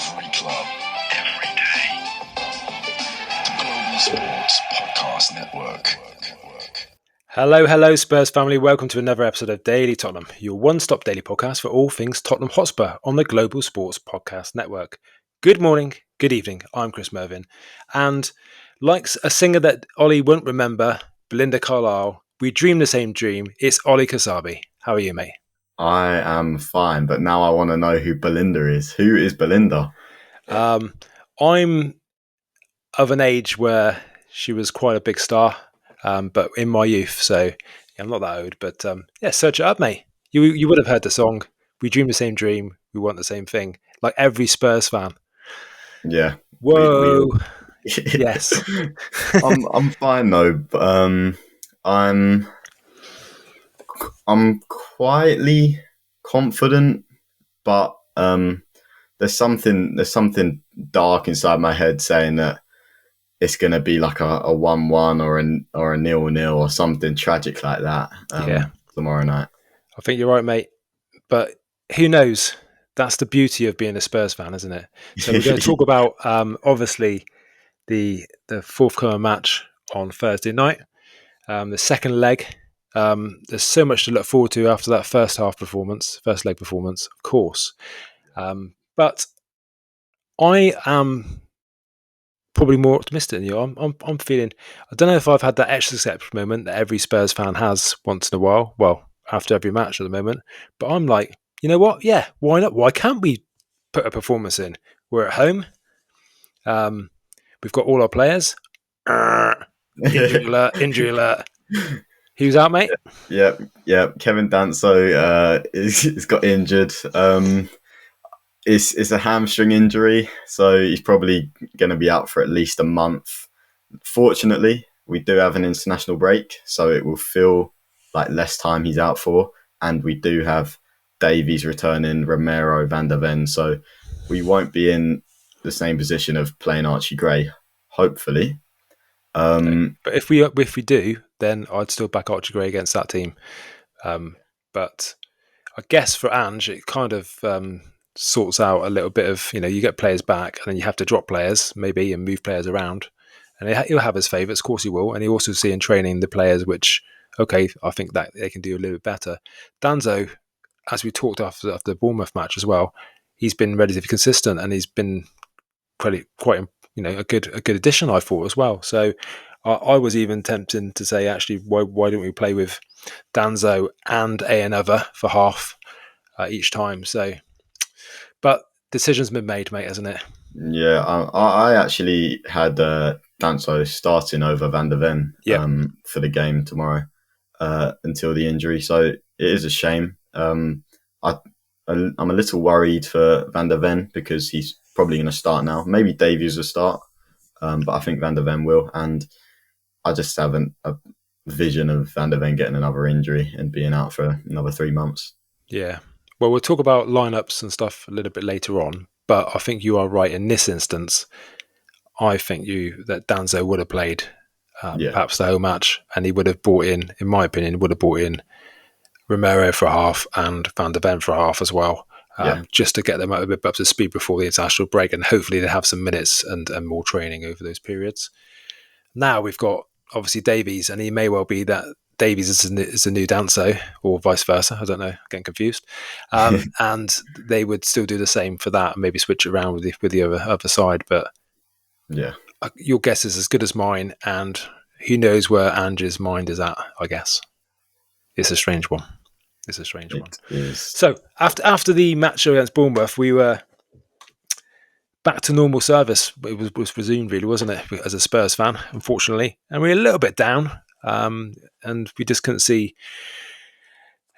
Every club, every day. The Global Sports Podcast Network. Hello, Spurs family. Welcome to another episode of Daily Tottenham, your one-stop daily podcast for all things Tottenham Hotspur on the Global Sports Podcast Network. Good morning, good evening. I'm Chris Mervyn. And like a singer that Ollie won't remember, Belinda Carlisle, we dream the same dream. It's Ollie Kasabi. How are you, mate? I am fine, but now I want to know who Belinda is. Who is Belinda? I'm of an age where she was quite a big star, but in my youth, so yeah, I'm not that old. But search it up, mate. You would have heard the song. We dream the same dream. We want the same thing. Like every Spurs fan. Yeah. Whoa. Yes. I'm fine though. But, I'm quietly confident, but there's something dark inside my head saying that it's going to be like a 1-1 or a 0-0 or something tragic like that tomorrow night. I think you're right, mate. But who knows? That's the beauty of being a Spurs fan, isn't it? So we're going to talk about obviously the forthcoming match on Thursday night, the second leg. There's so much to look forward to after that first leg performance, of course. But I am probably more optimistic than you. I'm feeling. I don't know if I've had that extra step moment that every Spurs fan has once in a while. Well, after every match at the moment. But I'm like, you know what? Yeah, why not? Why can't we put a performance in? We're at home. We've got all our players. Injury alert. Who's out, mate? Yeah. Kevin Danso is got injured. It's a hamstring injury, so he's probably going to be out for at least a month. Fortunately, we do have an international break, so it will feel like less time he's out for. And we do have Davies returning, Romero, Van der Ven, so we won't be in the same position of playing Archie Gray, hopefully. But if we do, then I'd still back Archie Gray against that team. But I guess for Ange, it kind of sorts out a little bit of, you get players back and then you have to drop players maybe and move players around. And he'll have his favourites, of course he will. And he also see in training the players which, okay, I think that they can do a little bit better. Danzo, as we talked after the Bournemouth match as well, he's been relatively consistent and he's been quite a good addition, I thought, as well. So I was even tempted to say, actually, why don't we play with Danzo and another for half each time? So, but decision's been made, mate, hasn't it? Yeah, I actually had Danso starting over Van der Ven for the game tomorrow until the injury. So it is a shame. I'm a little worried for Van der Ven because he's probably going to start now. Maybe Davies will start, but I think Van der Ven will. And I just have a vision of Van der Ven getting another injury and being out for another 3 months. Yeah. Well, we'll talk about lineups and stuff a little bit later on, but I think you are right in this instance. I think that Danzo would have played perhaps the whole match, and he would have brought in my opinion, Romero for a half and Van der Ven for a half as well, just to get them a bit up to speed before the international break, and hopefully they have some minutes and more training over those periods. Now we've got obviously Davies, and he may well be that Davies is a new Danso, or vice versa. I don't know, getting confused. And they would still do the same for that, and maybe switch it around with the other side. But your guess is as good as mine, and who knows where Ange's mind is at? I guess it's a strange one. So after the match against Bournemouth, we were back to normal service. It was resumed, really, wasn't it? As a Spurs fan, unfortunately, and we were a little bit down. And we just couldn't see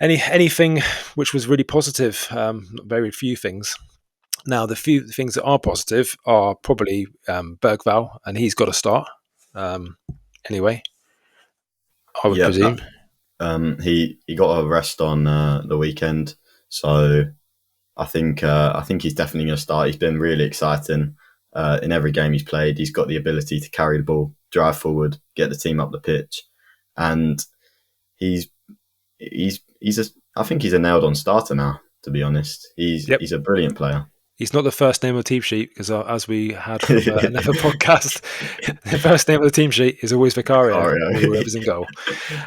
anything which was really positive. Very few things. Now, the few things that are positive are probably Bergvall, and he's got to start. Anyway, I would presume. He got a rest on the weekend, so I think he's definitely going to start. He's been really exciting in every game he's played. He's got the ability to carry the ball, drive forward, get the team up the pitch. And I think he's a nailed-on starter now. To be honest, he's a brilliant player. He's not the first name on the team sheet because, as we had from another podcast, the first name on the team sheet is always Vicario, whoever's in goal.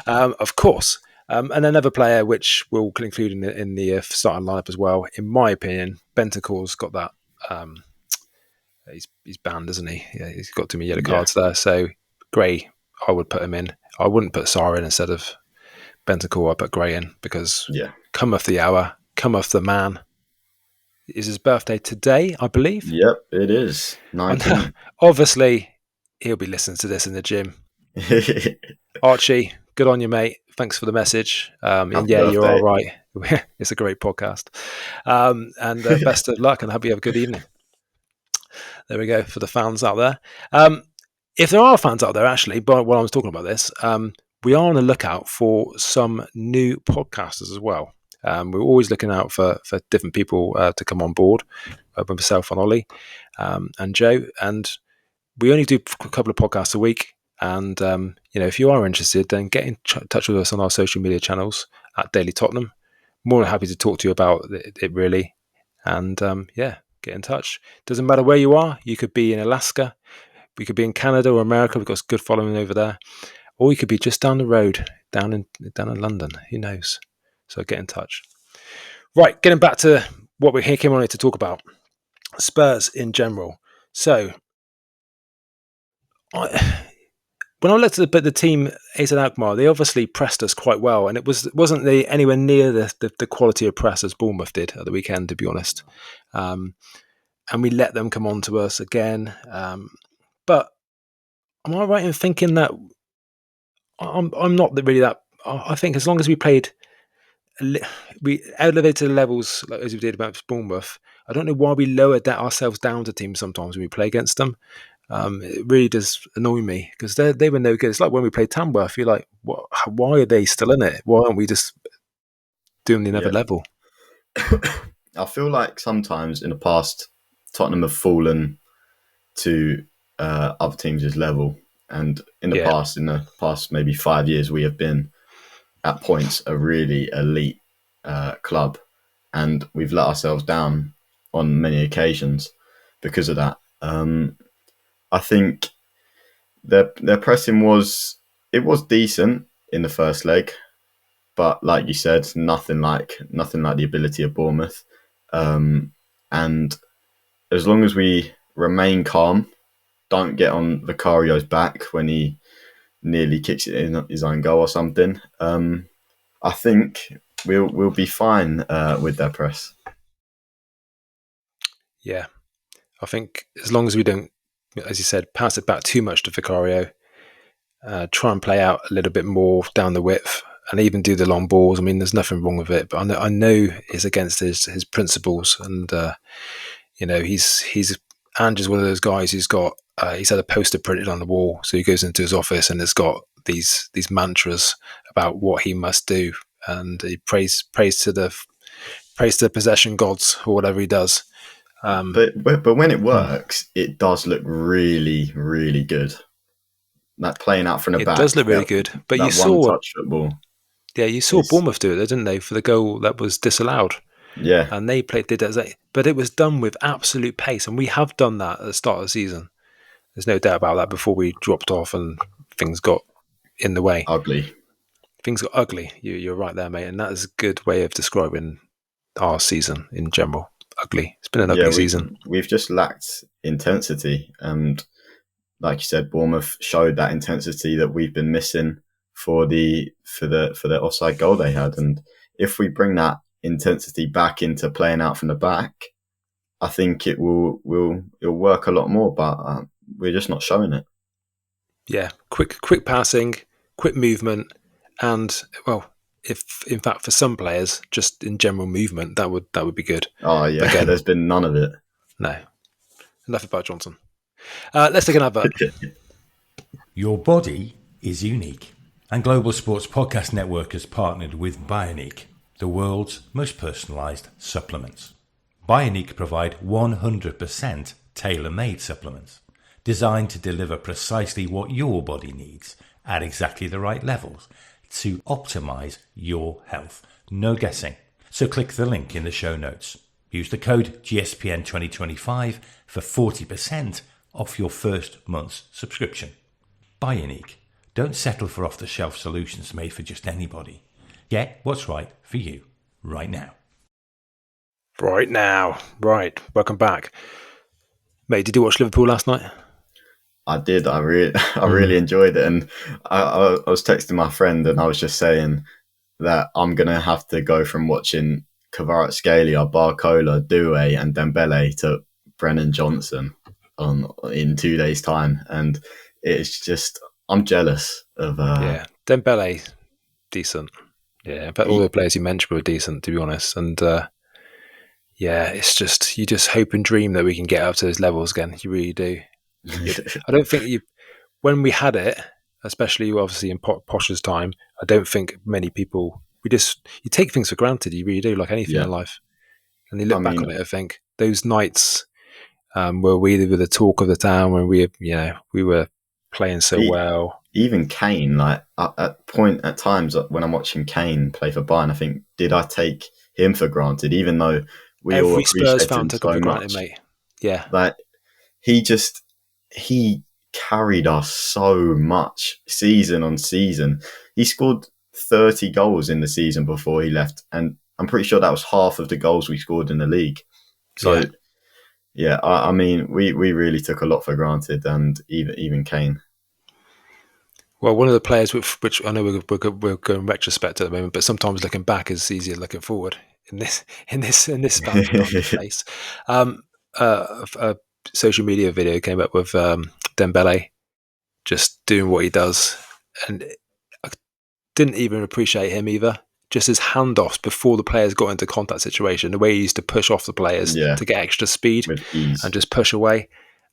Of course. And another player which we'll include in the starting lineup as well, in my opinion, Bentancur's got that. He's banned, isn't he? Yeah, he's got too many yellow cards there. So Gray, I would put him in. I wouldn't put Sarr in instead of Bentancur. I put Gray in because come off the hour, come off the man. Is his birthday today, I believe? Yep, it is. 19. Obviously, he'll be listening to this in the gym. Archie, good on you, mate. Thanks for the message. And birthday. You're all right. It's a great podcast. And best of luck, and hope you have a good evening. There we go for the fans out there. If there are fans out there, actually, but while I was talking about this, we are on the lookout for some new podcasters as well. We're always looking out for different people to come on board, with myself and Ollie and Joe. And we only do a couple of podcasts a week. And, if you are interested, then get in touch with us on our social media channels at Daily Tottenham. More than happy to talk to you about it really. And, get in touch. Doesn't matter where you are. You could be in Alaska. We could be in Canada or America. We've got good following over there. Or you could be just down the road, down in London. Who knows? So get in touch. Right, getting back to what we came on here to talk about. Spurs in general. So, when I looked at the team, AZ Alkmar, they obviously pressed us quite well. And it wasn't anywhere near the quality of press as Bournemouth did at the weekend, to be honest. And we let them come on to us again. But am I right in thinking that I'm not really that... I think as long as we played... we elevated the levels as we did about Bournemouth. I don't know why we lowered ourselves down to teams sometimes when we play against them. It really does annoy me because they were no good. It's like when we played Tamworth. You're like, what? Why are they still in it? Why aren't we just doing another level? I feel like sometimes in the past, Tottenham have fallen to other teams' level, and in the past maybe 5 years, we have been at points a really elite club, and we've let ourselves down on many occasions because of that. I think their pressing was decent in the first leg, but like you said, nothing like the ability of Bournemouth. And as long as we remain calm, don't get on Vicario's back when he nearly kicks it in his own goal or something, I think we'll be fine with their press. Yeah, I think as long as we don't, as you said, pass it back too much to Vicario, try and play out a little bit more down the width, and even do the long balls. I mean, there's nothing wrong with it, but I know it's against his principles, and he's Andrew's one of those guys who's got he's had a poster printed on the wall, so he goes into his office and it's got these mantras about what he must do, and he prays to the possession gods or whatever he does. But when it works, it does look really, really good. That playing out from the back, it does look really good. But you saw one-touch football. Yeah, you saw Bournemouth do it, didn't they, for the goal that was disallowed? Yeah, and they did that, but it was done with absolute pace, and we have done that at the start of the season. There's no doubt about that. Before we dropped off and things got in the way, things got ugly. You're right there, mate, and that is a good way of describing our season in general. Ugly. It's been an ugly season. We've just lacked intensity, and like you said, Bournemouth showed that intensity that we've been missing for the offside goal they had. And if we bring that intensity back into playing out from the back, I think it'll work a lot more. But we're just not showing it. Yeah, quick passing, quick movement, and if in fact for some players, just in general movement, that would be good. Oh yeah, again, there's been none of it. No, enough about Johnson. Let's take an advert. Your body is unique, and Global Sports Podcast Network has partnered with Bioniq, the world's most personalised supplements. Bioniq provide 100% tailor-made supplements designed to deliver precisely what your body needs at exactly the right levels to optimise your health. No guessing. So click the link in the show notes. Use the code GSPN2025 for 40% off your first month's subscription. Bioniq. Don't settle for off-the-shelf solutions made for just anybody. Get what's right for you right now. Right now. Right. Welcome back. Mate, did you watch Liverpool last night? I did. I really enjoyed it. And I was texting my friend and I was just saying that I'm going to have to go from watching Kvaratskhelia, Barcola, Doué and Dembele to Brennan Johnson in 2 days' time. And it's just, I'm jealous of... Dembele, decent. Yeah, but all the players you mentioned were decent, to be honest. And it's just, you just hope and dream that we can get up to those levels again. You really do. I don't think when we had it, especially obviously in Posh's time, I don't think many people, you take things for granted. You really do, like anything in life. And you look back on it, I think those nights where we were the talk of the town, when we were playing so well. Even Kane, like at times when I'm watching Kane play for Bayern, I think, did I take him for granted? Even though we all every Spurs appreciate fan him took so him for much, granted, mate. Yeah, like he carried us so much season on season. He scored 30 goals in the season before he left, and I'm pretty sure that was half of the goals we scored in the league. So, I mean, we really took a lot for granted, and even Kane. Well, one of the players which I know we're going retrospect at the moment, but sometimes looking back is easier than looking forward in this span of place. A social media video came up with Dembele just doing what he does, and I didn't even appreciate him either. Just his handoffs before the players got into contact situation, the way he used to push off the players to get extra speed and just push away,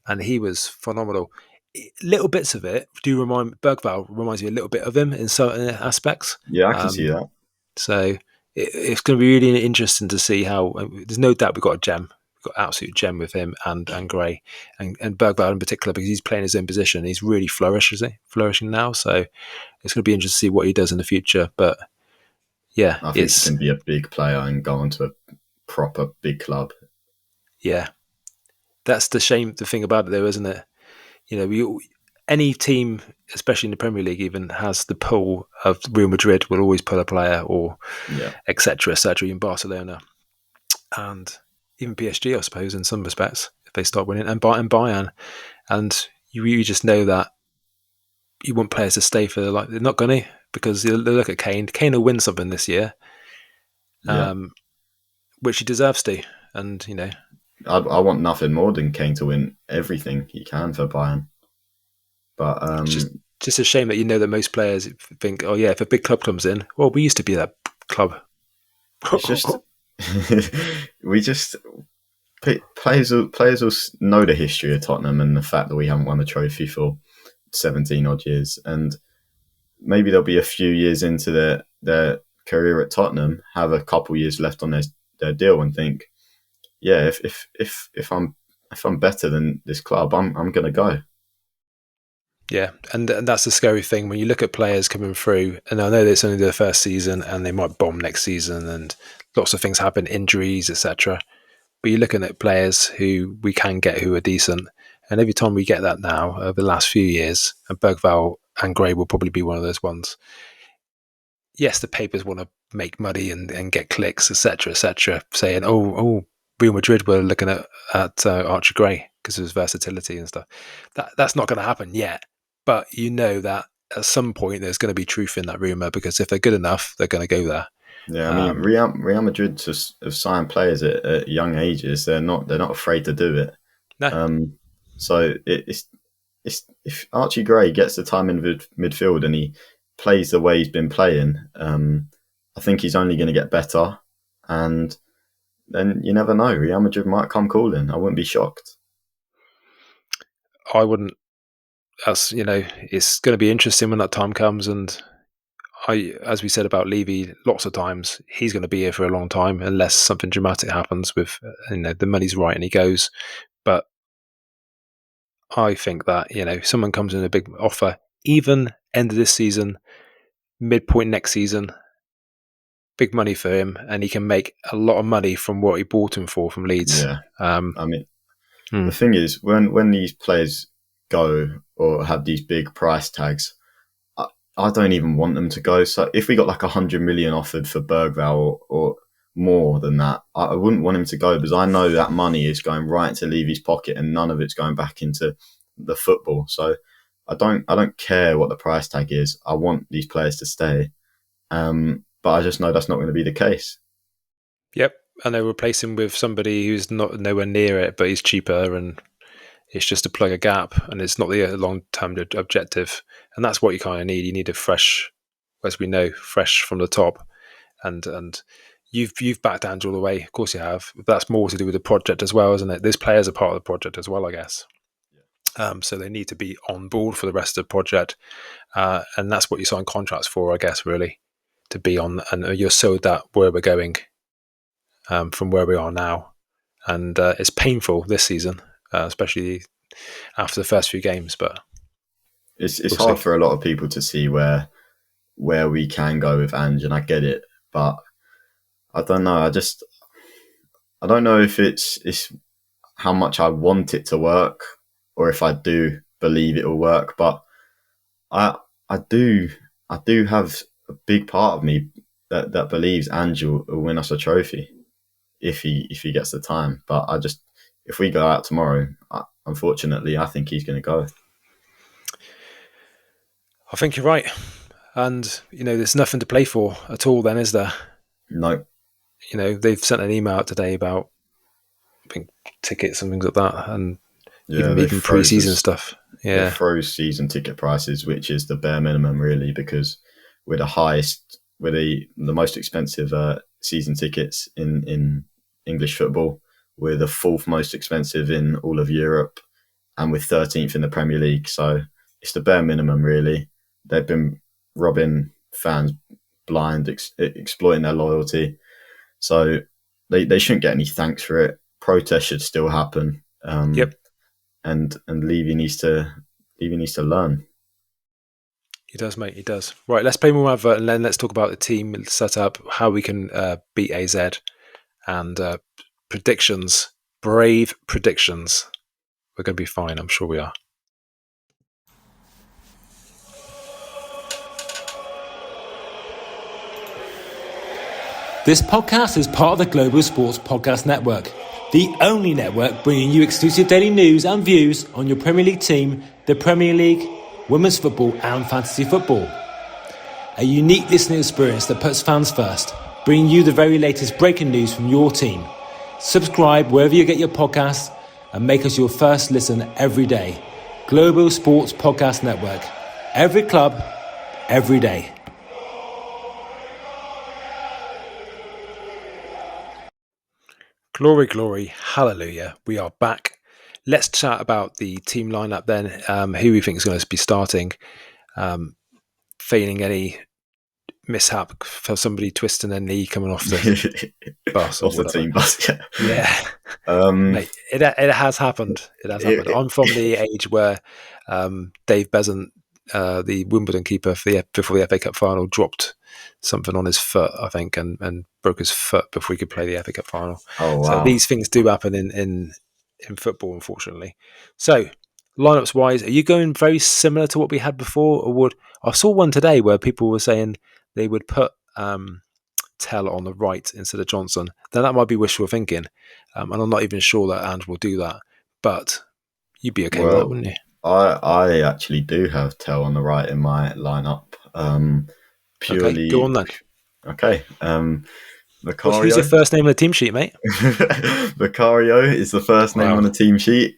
and he was phenomenal. Little bits of it Bergvall reminds me a little bit of him in certain aspects. Yeah, I can see that. So it's going to be really interesting to see how. There's no doubt we've got a gem. We've got an absolute gem with him and Gray and Bergvall in particular, because he's playing his own position. He's really flourishing now. So it's going to be interesting to see what he does in the future. But yeah, I think he can be a big player and go into a proper big club. Yeah, that's the thing about it, though, isn't it? Any team, especially in the Premier League, even has the pull of Real Madrid will always pull a player, or etc. In Barcelona, and even PSG, I suppose, in some respects, if they start winning, and Bayern, and you just know that you want players to stay for they're not going to, because they look at Kane. Kane will win something this year, which he deserves to, and I want nothing more than Kane to win everything he can for Bayern. But it's just a shame that that most players think, oh yeah, if a big club comes in, well, we used to be that club. It's just players will know the history of Tottenham and the fact that we haven't won a trophy for 17 odd years, and maybe they'll be a few years into their career at Tottenham, have a couple years left on their deal, and think, yeah, if I'm better than this club, I'm going to go. Yeah, and that's the scary thing when you look at players coming through, and I know that it's only their first season and they might bomb next season and lots of things happen, injuries, etc. But you're looking at players who we can get who are decent, and every time we get that now over the last few years, and Bergvall and Gray will probably be one of those ones. Yes, the papers want to make money and get clicks, etc., saying, oh, Real Madrid were looking at Archie Gray because of his versatility and stuff. That's not going to happen yet. But that at some point there's going to be truth in that rumour, because if they're good enough, they're going to go there. Yeah, I mean, Real Madrid just have signed players at young ages. They're not afraid to do it. No. So it's if Archie Gray gets the time in midfield and he plays the way he's been playing, I think he's only going to get better. And then you never know. Real Madrid might come calling. I wouldn't be shocked. I wouldn't. It's going to be interesting when that time comes. And as we said about Levy lots of times, he's going to be here for a long time unless something dramatic happens with, the money's right and he goes. But I think that, someone comes in a big offer, even end of this season, midpoint next season, big money for him, and he can make a lot of money from what he bought him for from Leeds. Yeah. The thing is, when these players go or have these big price tags, I don't even want them to go. So if we got like 100 million offered for Bergvall or more than that, I wouldn't want him to go, because I know that money is going right into Levy's pocket and none of it's going back into the football. So I don't care what the price tag is. I want these players to stay. But I just know that's not going to be the case. Yep. And they replace him with somebody who's not nowhere near it, but he's cheaper, and it's just to plug a gap, and it's not the long-term objective. And that's what you kind of need. You need a fresh, as we know, fresh from the top. And you've backed Ange all the way. Of course you have. That's more to do with the project as well, isn't it? These players are part of the project as well, I guess. So they need to be on board for the rest of the project. And that's what you sign contracts for, I guess, really, to be on. And you're sold that where we're going from where we are now. And it's painful this season, especially after the first few games. But it's hard for a lot of people to see where we can go with Ange, and I get it. But I don't know. I don't know if it's how much I want it to work, or if I do believe it will work. But I do have a big part of me that believes Ange will win us a trophy if he gets the time. But if we go out tomorrow, unfortunately, I think he's going to go. I think you're right. And, there's nothing to play for at all then, is there? No. They've sent an email out today about, I think, tickets and things like that, and even pre-season stuff. Yeah. They froze season ticket prices, which is the bare minimum, really, because we're the most expensive season tickets in English football. We're the fourth most expensive in all of Europe, and we're 13th in the Premier League. So it's the bare minimum, really. They've been robbing fans blind, exploiting their loyalty. So they shouldn't get any thanks for it. Protests should still happen. Yep. And Levy needs to learn. He does, mate. He does. Right, let's play more advert, and then let's talk about the team set up, how we can beat AZ, and predictions. Brave predictions. We're going to be fine. I'm sure we are. This podcast is part of the Global Sports Podcast Network, the only network bringing you exclusive daily news and views on your Premier League team, the Premier League, women's football and fantasy football. A unique listening experience that puts fans first, bringing you the very latest breaking news from your team. Subscribe wherever you get your podcasts and make us your first listen every day. Global Sports Podcast Network. Every club, every day. Glory, glory, hallelujah. We are back. Let's chat about the team lineup then, who we think is going to be starting, failing any mishap for somebody twisting their knee coming off the bus. Off the team bus, yeah. Mate, it has happened. It has happened. I'm from the age where Dave Besant, the Wimbledon keeper before the FA Cup final, dropped something on his foot, I think, and broke his foot before he could play the FA Cup final. Oh, wow. So these things do happen in football, unfortunately. So lineups wise, are you going very similar to what we had before, or I saw one today where people were saying they would put Tell on the right instead of Johnson? Then that might be wishful thinking, and I'm not even sure that Ange will do that. But you'd be okay with that, wouldn't you? I actually do have Tell on the right in my lineup. Purely. Okay, go on then. Okay. Vicario. Who's your first name on the team sheet, mate? Vicario is the first name on the team sheet.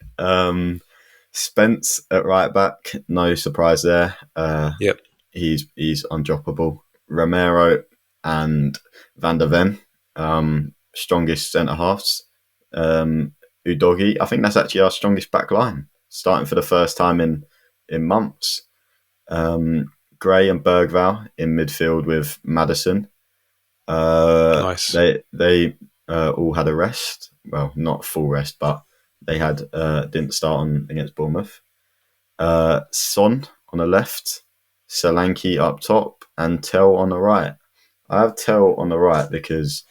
Spence at right back, no surprise there. Yep. He's undroppable. Romero and Van der Ven, strongest centre halves. Udogi, I think that's actually our strongest back line, starting for the first time in months. Gray and Bergvall in midfield with Maddison. Nice. They all had a rest. Well, not full rest, but they didn't start against Bournemouth. Son on the left, Solanke up top, and Tell on the right. have Tell on the right because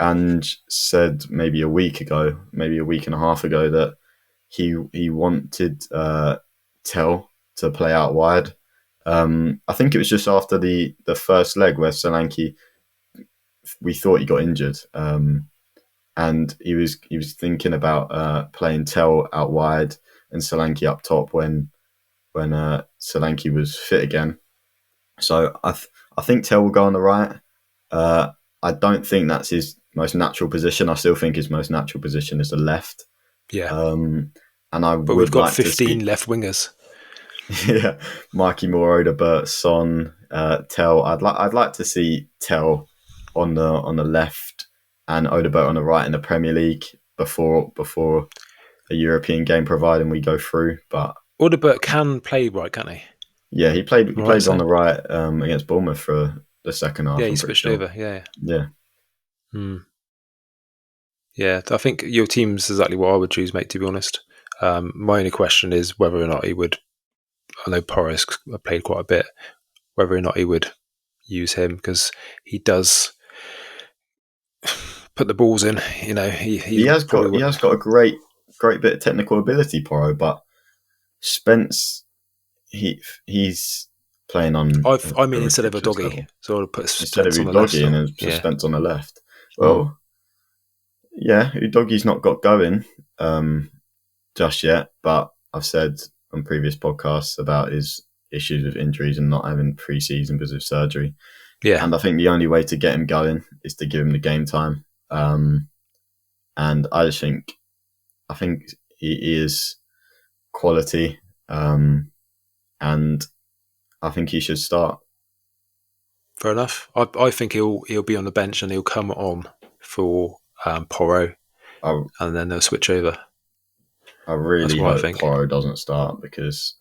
Ange said maybe a week and a half ago, that he wanted Tell to play out wide. I think it was just after the first leg where Solanke, we thought he got injured, and he was thinking about playing Tell out wide and Solanke up top when Solanke was fit again. So I think Tell will go on the right. I don't think that's his most natural position. I still think his most natural position is the left. Yeah. But we've got 15 left wingers. Yeah, Mikey Moore, Odegaard, Son, Tell. I'd like to see Tell on the left and Odegaard on the right in the Premier League before a European game, providing we go through. But Odegaard can play right, can't he? Yeah, he played on the right against Bournemouth for the second half. Yeah, he switched over. Yeah. Yeah, I think your team's exactly what I would choose, mate, to be honest. My only question is whether or not he would, I know Porro's played quite a bit, whether or not he would use him, because he does put the balls in. You know, he has got a great bit of technical ability, Porro, but Spence, he's playing on. I mean, instead of a doggy, level. So I'll put Spence on the left, and then Spence on the left. Well, yeah, Udoggy's not got going just yet, but I've said on previous podcasts about his issues with injuries and not having pre-season because of surgery. Yeah, and I think the only way to get him going is to give him the game time. And I think he is quality, and I think he should start. Fair enough. I think he'll be on the bench and he'll come on for Porro, and then they'll switch over. I really hope Porro doesn't start, because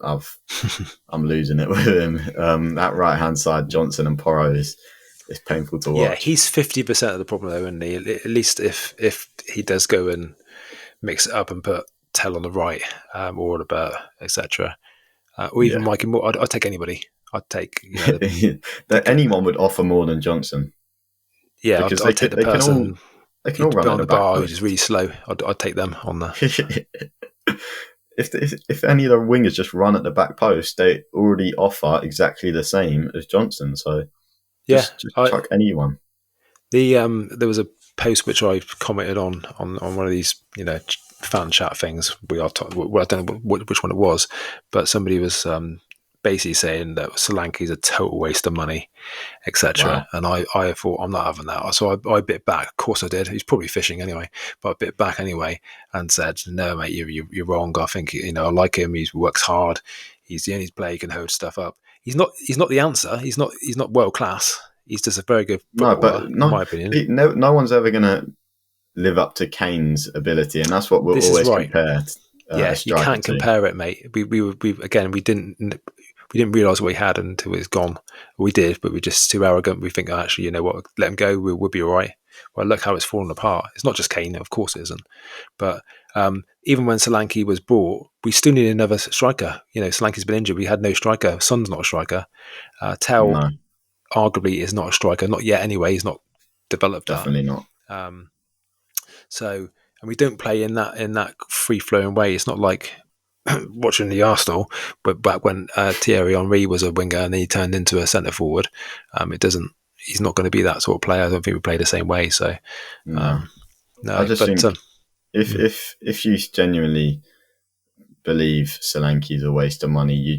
I'm losing it with him. That right hand side, Johnson and Porro is painful to watch. Yeah, he's 50% of the problem though, isn't he? At least if he does go and mix it up and put Tell on the right, or about etc., or even Mikey Moore, I'd take anybody. I'd take anyone would offer more than Johnson. Yeah, I'd take the person. They can all run on the bar, who's just really slow. I'd take them on the. If any of the wingers just run at the back post, they already offer exactly the same as Johnson. So just chuck anyone. There was a post which I commented on one of these fan chat things. I don't know which one it was, but somebody was basically saying that Solanke is a total waste of money, etc. Wow. And I thought, I'm not having that. So I bit back. Of course I did. He's probably fishing anyway, but I bit back anyway and said, no, mate, you're wrong. I think, I like him. He works hard. He's the only player who can hold stuff up. He's not the answer. He's not world class. He's just a very good footballer, in my opinion. No one's ever going to live up to Kane's ability, and that's what we'll always compare. You can't compare it, mate. We didn't realise what he had until it's gone. We did, but we're just too arrogant. We think, actually, you know what, let him go, we'll be all right. Well, look how it's fallen apart. It's not just Kane, of course it isn't. But even when Solanke was bought, we still need another striker. Solanke's been injured. We had no striker. Son's not a striker. Tell arguably is not a striker. Not yet anyway. He's not developed that. Definitely not. And we don't play in that free-flowing way. It's not like watching the Arsenal, but back when Thierry Henry was a winger and then he turned into a centre forward. He's not going to be that sort of player. I don't think we play the same way. So no, I just think if you genuinely believe Solanke is a waste of money, you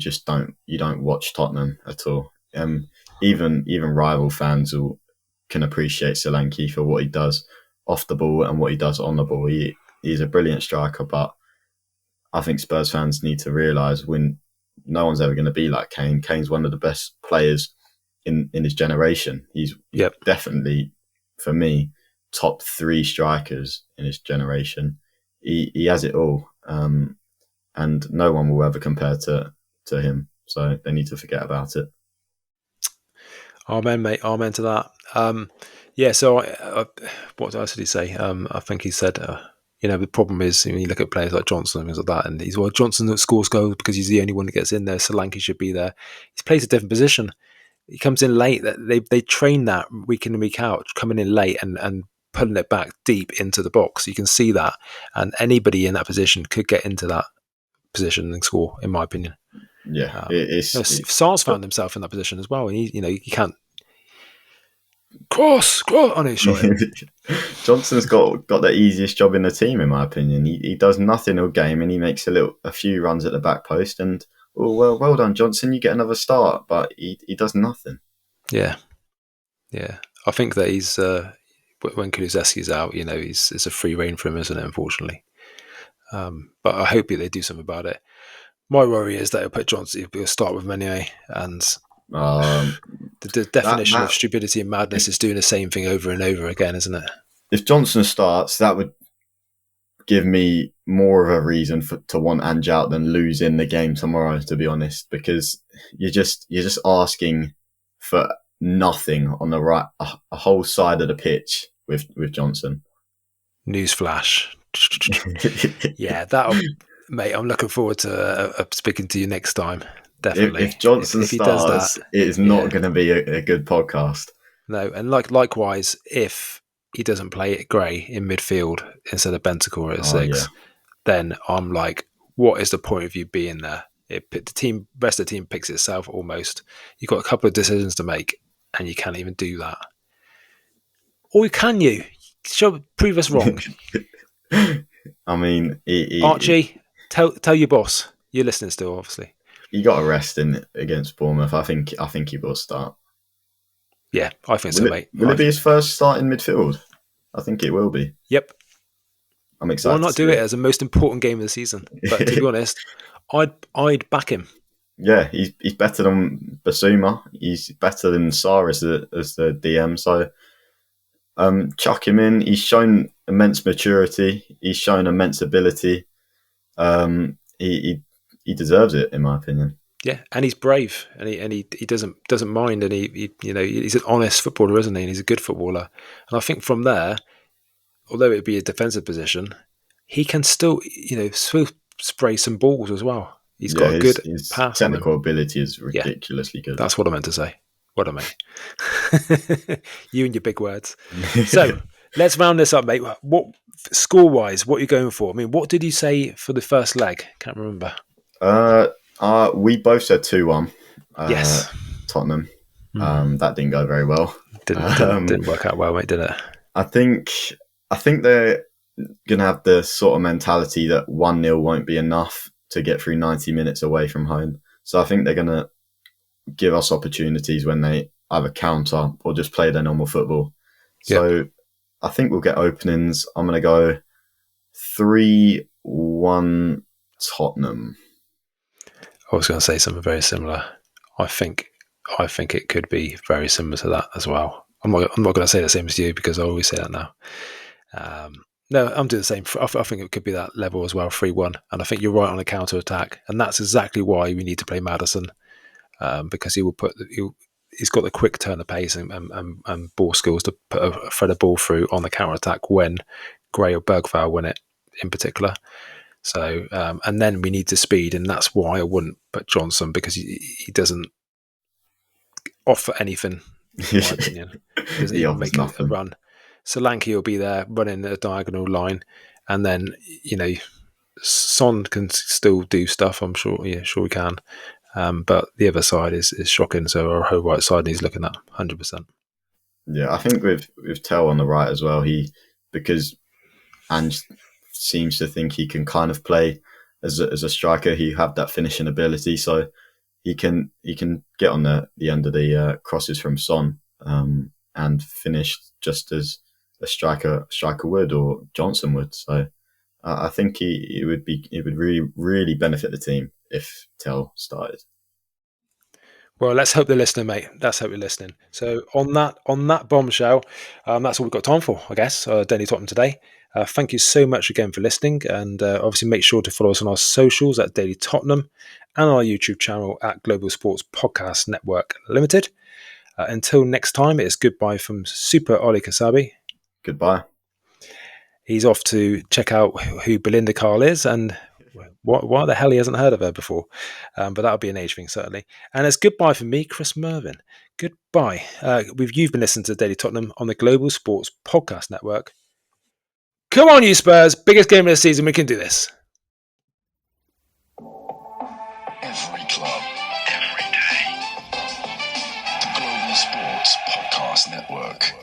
don't watch Tottenham at all. Even rival fans can appreciate Solanke for what he does off the ball and what he does on the ball. He's a brilliant striker, but I think Spurs fans need to realise when no one's ever going to be like Kane. Kane's one of the best players in his generation. He's definitely, for me, top 3 strikers in his generation. He has it all, and no one will ever compare to him. So they need to forget about it. Amen, mate. Amen to that. So what else did he say? I think he said, the problem is when you look at players like Johnson and things like that, and Johnson that scores goals because he's the only one that gets in there. Solanke should be there. He plays a different position. he comes in late. That they train that week in and week out, coming in late and pulling it back deep into the box. You can see that, and anybody in that position could get into that position and score, in my opinion. Yeah, Sar's found himself in that position as well, and you can't cross on his shot. Johnson's got the easiest job in the team, in my opinion. He does nothing all game, and he makes a few runs at the back post. And well done, Johnson. You get another start, but he does nothing. Yeah. I think that he's when Kulusevski's out, it's a free rein for him, isn't it? Unfortunately, but I hope they do something about it. My worry is that he'll put Johnson. He'll start with him anyway, and the definition of stupidity and madness is doing the same thing over and over again, isn't it? If Johnson starts, that would give me more of a reason to want Ange out than losing the game tomorrow, to be honest, because you're just asking for nothing on the right, a whole side of the pitch with Johnson. Newsflash. Yeah, mate, I'm looking forward to speaking to you next time. Definitely. If Johnson starts, it is not going to be a good podcast. No, and likewise, if he doesn't play it Gray in midfield instead of Bentancur at 6, then I'm like, what is the point of you being there? The rest of the team picks itself almost. You've got a couple of decisions to make, and you can't even do that. Or can you? Prove us wrong. I mean, Archie, tell your boss. You're listening still, obviously. He got a rest in against Bournemouth. I think he will start. Yeah, I think so, mate. Will it be his first start in midfield? I think it will be. Yep. I'm excited. Why not do it as the most important game of the season? But to be honest, I'd back him. Yeah, he's better than Basuma. He's better than Sarr as the DM. So chuck him in. He's shown immense maturity. He's shown immense ability. He deserves it, in my opinion. Yeah, and he's brave, and he doesn't mind, and he's an honest footballer, isn't he? And he's a good footballer. And I think from there, although it would be a defensive position, he can still spray some balls as well. He's got a good pass. Technical ability is ridiculously good. That's what I meant to say. What I mean. You and your big words. So let's round this up, mate. What score-wise? What are you going for? I mean, what did you say for the first leg? Can't remember. We both said 2-1. Yes. Tottenham. That didn't go very well. Didn't work out well, mate, did it? I think they're going to have the sort of mentality that 1-0 won't be enough to get through 90 minutes away from home. So I think they're going to give us opportunities when they either counter or just play their normal football. So I think we'll get openings. I'm going to go 3-1 Tottenham. I was going to say something very similar. I think it could be very similar to that as well. I'm not going to say the same as you because I always say that now. No, I'm doing the same. I think it could be that level as well, 3-1. And I think you're right on a counter attack, and that's exactly why we need to play Maddison because he's got the quick turn of pace and ball skills to thread a ball through on the counter attack when Gray or Bergvall win it in particular. So, and then we need the speed, and that's why I wouldn't put Johnson because he doesn't offer anything, in my opinion. He doesn't make a run. Solanke will be there running a diagonal line, and then Son can still do stuff. I'm sure, sure he can. But the other side is shocking. So our whole right side he's looking at 100%. Yeah, I think with Tell on the right as well, because Ange seems to think he can kind of play as a striker. He have that finishing ability, so he can get on the end of the crosses from Son and finish just as a striker would or Johnson would. So I think it would really benefit the team if Tell started. Well, let's hope they're listening, mate. Let's hope you're listening. So on that bombshell, that's all we've got time for, I guess. Daily Tottenham today. Thank you so much again for listening, and obviously make sure to follow us on our socials at Daily Tottenham and our YouTube channel at Global Sports Podcast Network Limited. Until next time, it is goodbye from Super Ollie Kasabi. Goodbye. He's off to check out who Belinda Carlisle is and Why the hell he hasn't heard of her before? But that'll be an age thing, certainly. And it's goodbye for me, Chris Mervyn. Goodbye. You've been listening to Daily Tottenham on the Global Sports Podcast Network. Come on, you Spurs. Biggest game of the season. We can do this. Every club, every day. The Global Sports Podcast Network.